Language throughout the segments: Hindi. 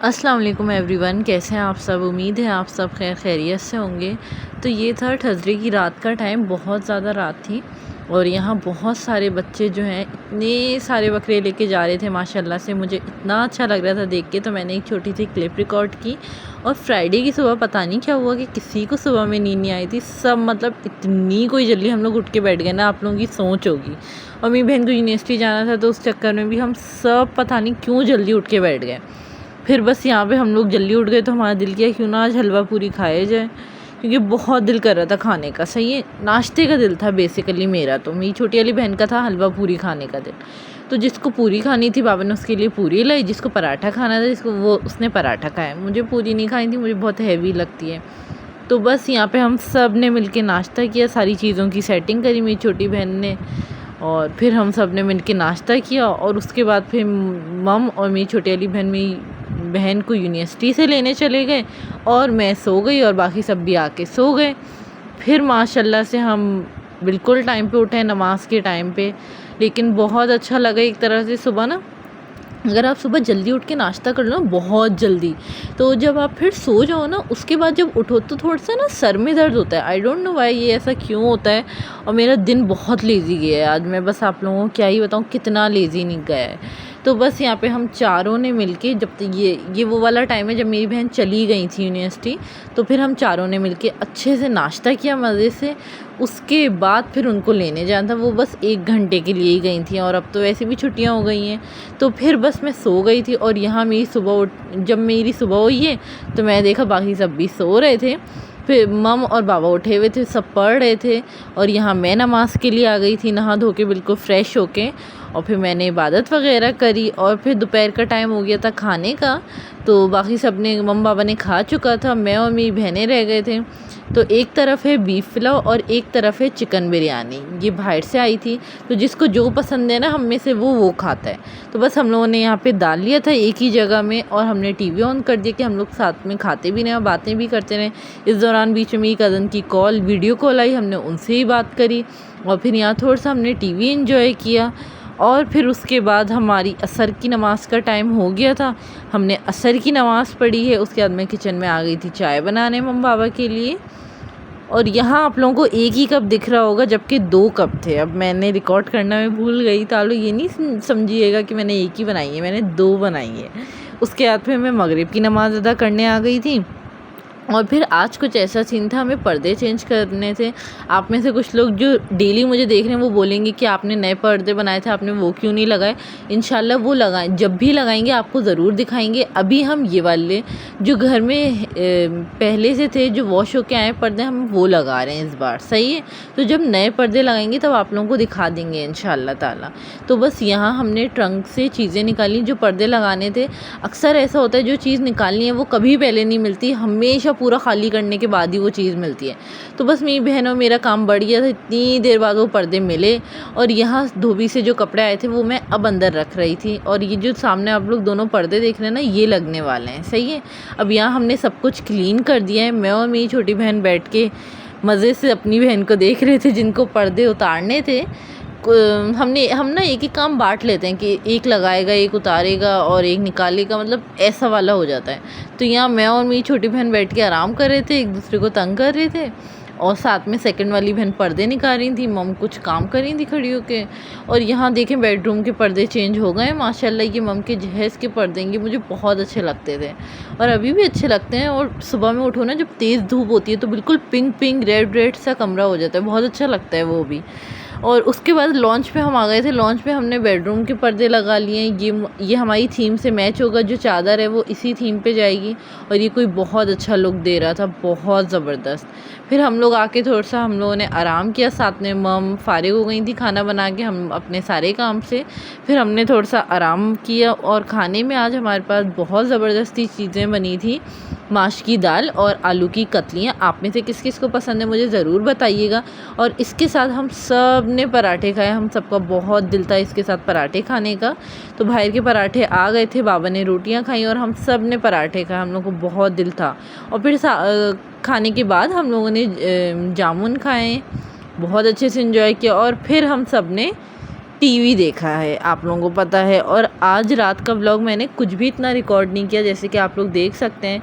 अस्सलाम वालेकुम एवरीवन, कैसे हैं आप सब। उम्मीद है आप सब खैरियत से होंगे। तो ये था थर्सडे की रात का टाइम, बहुत ज़्यादा रात थी और यहाँ बहुत सारे बच्चे जो हैं इतने सारे बकरे लेके जा रहे थे माशाल्लाह से। मुझे इतना अच्छा लग रहा था देख के, तो मैंने एक छोटी सी क्लिप रिकॉर्ड की। और फ्राइडे की सुबह पता नहीं क्या हुआ कि किसी को सुबह में नींद नहीं आई थी। सब मतलब इतनी कोई जल्दी हम लोग उठ के बैठ गए ना, आप लोगों की सोच होगी। और मेरी बहन को यूनिवर्सिटी जाना था, तो उस चक्कर में भी हम सब पता नहीं क्यों जल्दी उठ के बैठ गए। फिर बस यहाँ पे हम लोग जल्दी उठ गए, तो हमारा दिल किया क्यों ना आज हलवा पूरी खाए जाए, क्योंकि बहुत दिल कर रहा था खाने का। सही है, नाश्ते का दिल था बेसिकली मेरा, तो मेरी छोटी वाली बहन का था हलवा पूरी खाने का दिल। तो जिसको पूरी खानी थी बाबा ने उसके लिए पूरी लाई, जिसको पराठा खाना था जिसको वो उसने पराठा खाया। मुझे पूरी नहीं खानी थी, मुझे बहुत हैवी लगती है। तो बस यहाँ पे हम सब ने मिल के नाश्ता किया, सारी चीज़ों की सेटिंग करी मेरी छोटी बहन ने, और फिर हम सब ने मिल के नाश्ता किया। और उसके बाद फिर मम और मेरी छोटी वाली बहन मेरी बहन को यूनिवर्सिटी से लेने चले गए और मैं सो गई और बाकी सब भी आके सो गए। फिर माशाल्लाह से हम बिल्कुल टाइम पे उठे, नमाज के टाइम पे। लेकिन बहुत अच्छा लगा एक तरह से सुबह ना, अगर आप सुबह जल्दी उठ के नाश्ता कर लो बहुत जल्दी, तो जब आप फिर सो जाओ ना, उसके बाद जब उठो तो थोड़ा सा ना सर में दर्द होता है। आई डोंट नो वाई, ये ऐसा क्यों होता है। और मेरा दिन बहुत लेज़ी गया है आज। मैं बस आप लोगों को क्या ही बताऊँ कितना लेज़ी नहीं गया है। तो बस यहाँ पे हम चारों ने मिलके, जब तक ये वो वाला टाइम है जब मेरी बहन चली गई थी यूनिवर्सिटी, तो फिर हम चारों ने मिलके अच्छे से नाश्ता किया मज़े से। उसके बाद फिर उनको लेने जाना था, वो बस 1 घंटे के लिए ही गई थी और अब तो वैसे भी छुट्टियां हो गई हैं। तो फिर बस मैं सो गई थी। और यहाँ मेरी जब मेरी सुबह हुई है तो मैं देखा बाकी सब भी सो रहे थे। फिर मम और बाबा उठे हुए थे, सब पढ़ रहे थे। और यहाँ मैं नमाज़ के लिए आ गई थी, नहा धो के बिल्कुल फ़्रेश होके। और फिर मैंने इबादत वगैरह करी और फिर दोपहर का टाइम हो गया था खाने का। तो बाकी सब ने, मम बाबा ने खा चुका था, मैं और मेरी बहनें रह गए थे। तो एक तरफ है बीफ पुलाव और एक तरफ है चिकन बिरयानी, ये बाहर से आई थी। तो जिसको जो पसंद है ना हम में से वो खाता है। तो बस हम लोगों ने यहाँ पे डाल लिया था एक ही जगह में, और हमने टीवी ऑन कर दिया कि हम लोग साथ में खाते भी रहें और बातें भी करते रहें। इस दौरान बीच में मेरी कज़न की वीडियो कॉल आई, हमने उनसे ही बात करी। और फिर यहाँ थोड़ा सा हमने टीवी एंजॉय किया। और फिर उसके बाद हमारी असर की नमाज़ का टाइम हो गया था, हमने असर की नमाज़ पढ़ी है। उसके बाद मैं किचन में आ गई थी चाय बनाने मम्मी बाबा के लिए। और यहाँ आप लोगों को एक ही कप दिख रहा होगा जबकि 2 कप थे। अब मैंने रिकॉर्ड करना मैं भूल गई, तालो ये नहीं समझिएगा कि मैंने एक ही बनाई है, मैंने 2 बनाई है। उसके बाद फिर मैं मगरिब की नमाज़ अदा करने आ गई थी। और फिर आज कुछ ऐसा सीन था, हमें पर्दे चेंज करने थे। आप में से कुछ लोग जो डेली मुझे देख रहे हैं वो बोलेंगे कि आपने नए पर्दे बनाए थे, आपने वो क्यों नहीं लगाए। इंशाल्लाह वो लगाएं, जब भी लगाएंगे आपको ज़रूर दिखाएंगे। अभी हम ये वाले जो घर में पहले से थे, जो वॉश होके आए पर्दे, हम वो लगा रहे हैं इस बार। सही है, तो जब नए पर्दे लगाएंगे तब आप लोगों को दिखा देंगे इंशाल्लाह ताला। तो बस यहाँ हमने ट्रंक से चीज़ें निकाली जो पर्दे लगाने थे। अक्सर ऐसा होता है जो चीज़ निकालनी है वो कभी पहले नहीं मिलती, हमेशा पूरा खाली करने के बाद ही वो चीज़ मिलती है। तो बस मेरी बहन और मेरा काम बढ़ गया था, इतनी देर बाद वो पर्दे मिले। और यहाँ धोबी से जो कपड़े आए थे वो मैं अब अंदर रख रही थी। और ये जो सामने आप लोग दोनों पर्दे देख रहे हैं ना, ये लगने वाले हैं। सही है, अब यहाँ हमने सब कुछ क्लीन कर दिया है। मैं और मेरी छोटी बहन बैठ के मज़े से अपनी बहन को देख रहे थे जिनको पर्दे उतारने थे। हम ना एक ही काम बांट लेते हैं कि एक लगाएगा, एक उतारेगा और एक निकालेगा, मतलब ऐसा वाला हो जाता है। तो यहाँ मैं और मेरी छोटी बहन बैठ के आराम कर रहे थे, एक दूसरे को तंग कर रहे थे। और साथ में सेकंड वाली बहन पर्दे निकाल रही थी, मम कुछ काम कर रही थी खड़ी होके। और यहाँ देखें बेडरूम के पर्दे चेंज हो गए माशाल्लाह। ये मम के जहेज़ के पर्दे, ये मुझे बहुत अच्छे लगते थे और अभी भी अच्छे लगते हैं। और सुबह में उठो ना जब तेज़ धूप होती है तो बिल्कुल पिंक पिंक रेड रेड सा कमरा हो जाता है, बहुत अच्छा लगता है वो भी। और उसके बाद लॉन्च पे हम आ गए थे। लॉन्च पे हमने बेडरूम के पर्दे लगा लिए। ये हमारी थीम से मैच होगा, जो चादर है वो इसी थीम पे जाएगी। और ये कोई बहुत अच्छा लुक दे रहा था, बहुत ज़बरदस्त। फिर हम लोग आके थोड़ा सा हम लोगों ने आराम किया, साथ में मम फारिग हो गई थी खाना बना के हम अपने सारे काम से। फिर हमने थोड़ा सा आराम किया। और खाने में आज हमारे पास बहुत ज़बरदस्ती चीज़ें बनी थी, माश की दाल और आलू की कतलियाँ। आप में से किस किस को पसंद है मुझे ज़रूर बताइएगा। और इसके साथ हम सब ने पराठे खाए, हम सबका बहुत दिल था इसके साथ पराठे खाने का। तो बाहर के पराठे आ गए थे, बाबा ने रोटियां खाई और हम सब ने पराठे खाए, हम लोग को बहुत दिल था। और फिर खाने के बाद हम लोगों ने जामुन खाए, बहुत अच्छे से एंजॉय किया। और फिर हम सब ने टीवी देखा है, आप लोगों को पता है। और आज रात का व्लॉग मैंने कुछ भी इतना रिकॉर्ड नहीं किया, जैसे कि आप लोग देख सकते हैं।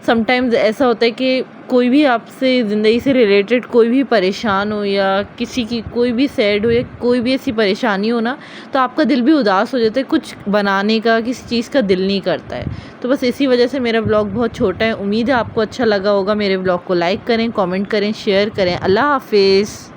समटाइम्स ऐसा होता है कि कोई भी आपसे ज़िंदगी से रिलेटेड कोई भी परेशान हो, या किसी की कोई भी सैड हो, या कोई भी ऐसी परेशानी हो ना, तो आपका दिल भी उदास हो जाता है, कुछ बनाने का, किसी चीज़ का दिल नहीं करता है। तो बस इसी वजह से मेरा व्लॉग बहुत छोटा है। उम्मीद है आपको अच्छा लगा होगा। मेरे व्लॉग को लाइक करें, कमेंट करें, शेयर करें। अल्लाह हाफिज़।